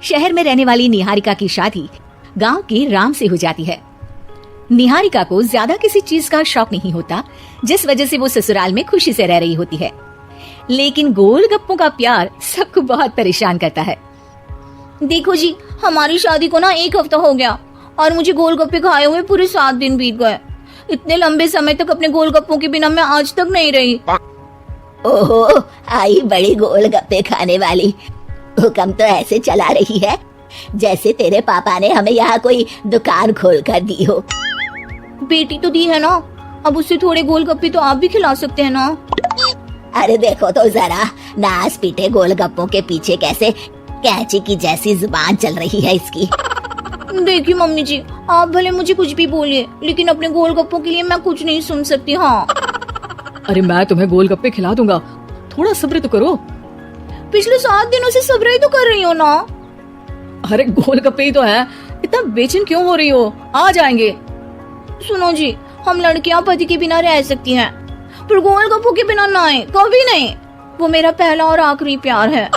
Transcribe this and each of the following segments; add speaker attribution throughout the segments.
Speaker 1: शहर में रहने वाली निहारिका की शादी गांव के राम से हो जाती है। निहारिका को ज्यादा किसी चीज का शौक नहीं होता, जिस वजह से वो ससुराल में खुशी से रह रही होती है। लेकिन गोलगप्पों का प्यार सबको बहुत परेशान करता है।
Speaker 2: देखो जी, हमारी शादी को ना 1 हफ्ता हो गया और मुझे गोलगप्पे खाए हुए पूरे 7 दिन बीत गए। इतने लंबे समय तक अपने गोलगप्पों के बिना मैं आज तक नहीं रही।
Speaker 3: ओहो, आई बड़ी गोलगप्पे खाने वाली। हुक्म तो ऐसे चला रही है जैसे तेरे पापा ने हमें यहाँ कोई दुकान खोल कर दी हो।
Speaker 2: बेटी तो दी है ना, अब उससे थोड़े गोलगप्पे तो आप भी खिला सकते हैं ना।
Speaker 3: अरे देखो तो जरा, नास पीटे गोलगप्पों के पीछे कैसे कैंची की जैसी जुबान चल रही है इसकी।
Speaker 2: देखिए मम्मी जी, आप भले मुझे कुछ भी बोलिए, लेकिन अपने गोलगप्पों के लिए मैं कुछ नहीं सुन सकती। हाँ,
Speaker 4: अरे मैं तुम्हें गोलगप्पे खिला दूंगा, थोड़ा सब्र तो करो।
Speaker 2: पिछले 7 दिनों से सब्र ही तो कर रही हो ना।
Speaker 4: अरे गोलगप्पे ही तो है, इतना बेचैन क्यों हो रही हो? आ जाएंगे।
Speaker 2: सुनो जी, हम लड़कियां पति के बिना रह सकती हैं, पर गोलगप्पों के बिना नहीं, कभी नहीं। वो मेरा पहला और आखिरी प्यार है।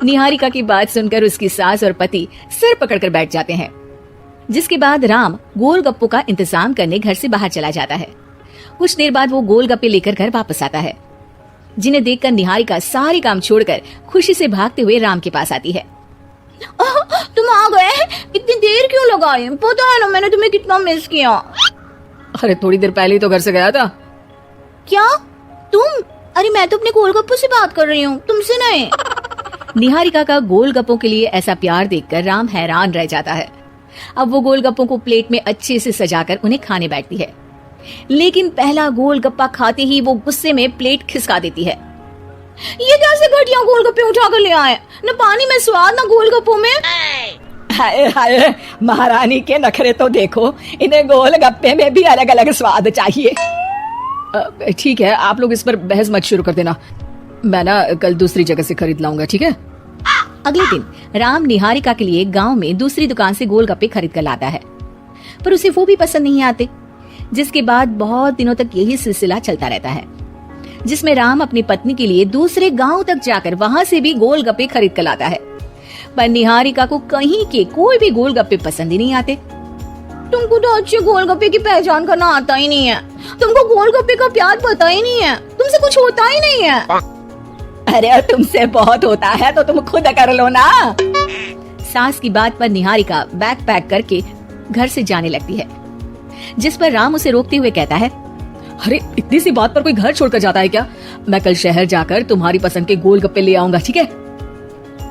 Speaker 1: निहारिका की बात सुनकर उसकी सास और पति सिर पकड़कर बैठ जाते हैं। जिसके बाद राम गोलगप्पों का इंतजाम करने घर से बाहर चला जाता है। कुछ देर बाद वो गोलगप्पे लेकर घर वापस आता है, जिन्हें देखकर निहारिका सारे काम छोड़कर खुशी से भागते हुए राम के पास आती है।
Speaker 2: तुम आ गए? इतनी देर क्यों लगाई? पता है ना मैंने तुम्हें कितना मिस किया।
Speaker 4: अरे थोड़ी देर पहले ही तो घर से गया था।
Speaker 2: क्या तुम? अरे मैं तो अपने गोलगप्पों से बात कर रही हूँ, तुमसे नहीं।
Speaker 1: निहारिका का गोलगप्पों के लिए ऐसा प्यार देखकर राम हैरान रह जाता है। अब वो गोलगप्पों को प्लेट में अच्छे से सजाकर उन्हें खाने बैठती है, लेकिन पहला गोलगप्पा खाते ही वो गुस्से में प्लेट खिसका देती है।
Speaker 2: ये कैसे घटिया गोलगप्पे उठा कर ले आए? न पानी में स्वाद, न गोलगप्पों में।
Speaker 5: हाय हाय, महारानी के नखरे तो देखो, इन्हें गोलगप्पे में भी अलग अलग स्वाद चाहिए।
Speaker 4: ठीक है, आप लोग इस पर बहस मत शुरू कर देना, मैं ना कल दूसरी जगह से खरीद लाऊंगा, ठीक है?
Speaker 1: अगले दिन राम निहारिका के लिए गांव में दूसरी दुकान से गोलगप्पे खरीद कर लाता है, पर उसे वो भी पसंद नहीं आते। जिसके बाद बहुत दिनों तक यही सिलसिला चलता रहता है, जिसमें राम अपनी पत्नी के लिए दूसरे गांव तक जाकर वहां से भी गोलगप्पे खरीद कर लाता है, पर निहारिका को कहीं के कोई भी गोलगप्पे पसंद ही नहीं आते।
Speaker 2: तुमको तो अच्छे गोलगप्पे की पहचान करना आता ही नहीं है, तुमको गोलगप्पे का प्यार पता ही नहीं है, तुमसे कुछ होता ही नहीं है।
Speaker 5: अरे तुमसे बहुत होता है तो तुम खुद कर लो ना।
Speaker 1: सास की बात पर निहारिका बैग पैक करके घर से जाने लगती है, जिस पर राम उसे रोकते हुए कहता है,
Speaker 4: अरे इतनी सी बात पर कोई घर छोड़कर जाता है क्या? मैं कल शहर जाकर तुम्हारी पसंद के गोलगप्पे ले आऊंगा, ठीक है?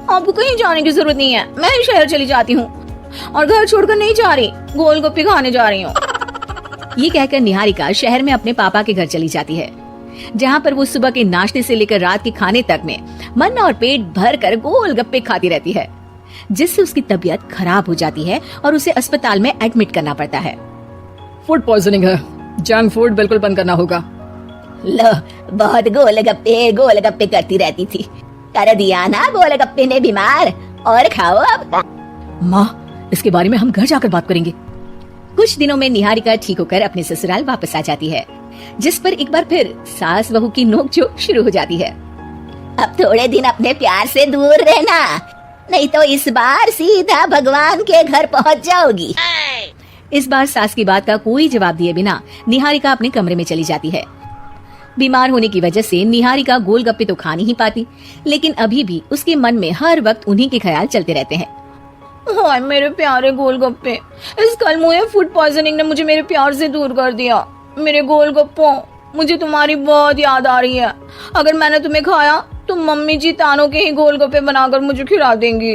Speaker 2: आपको कहीं जाने की जरूरत नहीं है, मैं ही शहर चली जाती हूँ और घर छोड़कर नहीं जा रही, गोलगप्पे खाने जा रही हूँ।
Speaker 1: ये कहकर निहारिका शहर में अपने पापा के घर चली जाती है, जहाँ पर वो सुबह के नाश्ते से लेकर रात के खाने तक में मन और पेट भर कर गोलगप्पे खाती रहती है, जिससे उसकी तबीयत खराब हो जाती है और उसे अस्पताल में एडमिट करना पड़ता है।
Speaker 4: फूड पॉइजनिंग है, जंक फूड बिल्कुल बंद करना होगा।
Speaker 3: लो, बहुत गोलगप्पे गोलगप्पे करती रहती थी, कर दिया ना गोलगप्पे ने बीमार। और खाओ अब।
Speaker 4: माँ, इसके बारे में हम घर जाकर बात करेंगे।
Speaker 1: कुछ दिनों में निहारिका ठीक होकर अपने ससुराल वापस आ जाती है, जिस पर एक बार फिर सास बहू की नोकझोंक शुरू हो जाती है।
Speaker 3: अब थोड़े दिन अपने प्यार से दूर रहना, नहीं तो इस बार सीधा भगवान के घर पहुंच जाओगी।
Speaker 1: इस बार सास की बात का कोई जवाब दिए बिना निहारिका अपने कमरे में चली जाती है। बीमार होने की वजह से निहारिका गोलगप्पे तो खा नहीं पाती, लेकिन अभी भी उसके मन में हर वक्त उन्हीं के ख्याल चलते रहते हैं।
Speaker 2: हाय मेरे प्यारे गोलगप्पे, इस कलमुए फूड पॉइजनिंग ने मुझे मेरे प्यार से दूर कर दिया। मेरे गोलगप्पों, मुझे तुम्हारी बहुत याद आ रही है। अगर मैंने तुम्हें खाया तो मम्मी जी तानों के ही गोलगप्पे बनाकर मुझे खिला देंगी।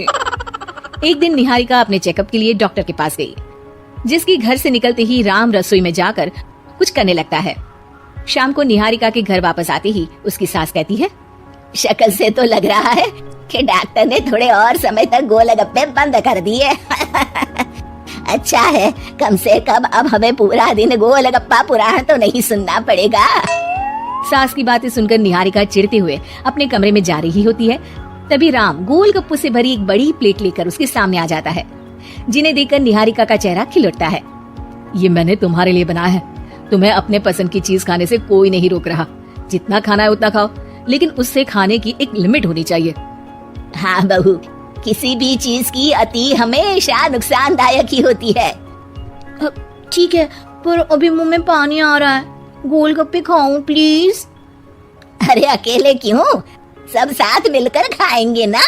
Speaker 1: एक दिन निहारिका अपने चेकअप के लिए डॉक्टर के पास गई, जिसकी घर से निकलते ही राम रसोई में जाकर कुछ करने लगता है। शाम को निहारिका के घर वापस आते ही उसकी सास कहती है,
Speaker 3: शक्ल से तो लग रहा है कि डॉक्टर ने थोड़े और समय तक गोलगप्पे बंद कर दिए। अच्छा है, कम से कम अब हमें पूरा दिन गोलगप्पा पुराण तो नहीं सुनना पड़ेगा।
Speaker 1: सास की बातें सुनकर निहारिका चिढ़ते हुए अपने कमरे में जा रही होती है। तभी राम गोलगप्पों से भरी एक बड़ी प्लेट लेकर उसके सामने आ जाता है, जिन्हें देखकर निहारिका का चेहरा खिल उठता है।
Speaker 4: ये मैंने तुम्हारे लिए बनाया है, तुम्हें अपने पसंद की चीज खाने से कोई नहीं रोक रहा। जितना खाना है उतना खाओ, लेकिन उससे खाने की एक लिमिट होनी चाहिए।
Speaker 3: हाँ बहू, किसी भी चीज की अति हमेशा नुकसानदायक ही होती है।
Speaker 2: ठीक है, पर अभी मुंह में पानी आ रहा है, गोलगप्पे खाऊं प्लीज?
Speaker 3: अरे अकेले क्यों, सब साथ मिलकर खाएंगे ना।